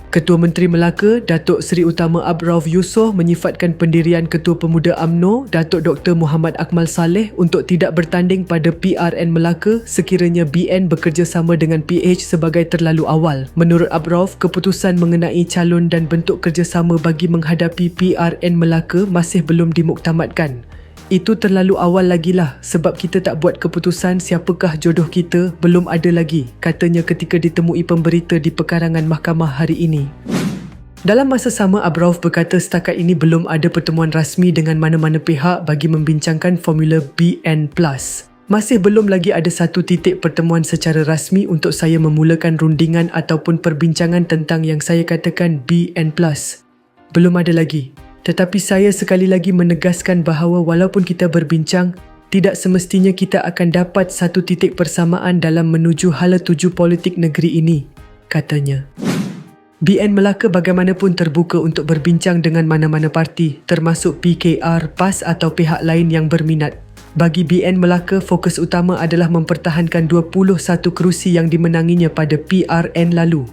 Ketua Menteri Melaka, Datuk Seri Utama Abd Rauf Yusof menyifatkan pendirian Ketua Pemuda UMNO, Datuk Dr. Muhammad Akmal Saleh untuk tidak bertanding pada PRN Melaka sekiranya BN bekerjasama dengan PH sebagai terlalu awal. Menurut Abd Rauf, keputusan mengenai calon dan bentuk kerjasama bagi menghadapi PRN Melaka masih belum dimuktamadkan. Itu terlalu awal lagilah sebab kita tak buat keputusan siapakah jodoh kita, belum ada lagi, katanya ketika ditemui pemberita di pekarangan mahkamah hari ini. Dalam masa sama, Abd Rauf berkata setakat ini belum ada pertemuan rasmi dengan mana-mana pihak bagi membincangkan formula BN+. Masih belum lagi ada satu titik pertemuan secara rasmi untuk saya memulakan rundingan ataupun perbincangan tentang yang saya katakan BN+. Belum ada lagi. Tetapi saya sekali lagi menegaskan bahawa walaupun kita berbincang, tidak semestinya kita akan dapat satu titik persamaan dalam menuju hala tuju politik negeri ini, katanya. BN Melaka bagaimanapun terbuka untuk berbincang dengan mana-mana parti, termasuk PKR, PAS atau pihak lain yang berminat. Bagi BN Melaka, fokus utama adalah mempertahankan 21 kerusi yang dimenanginya pada PRN lalu.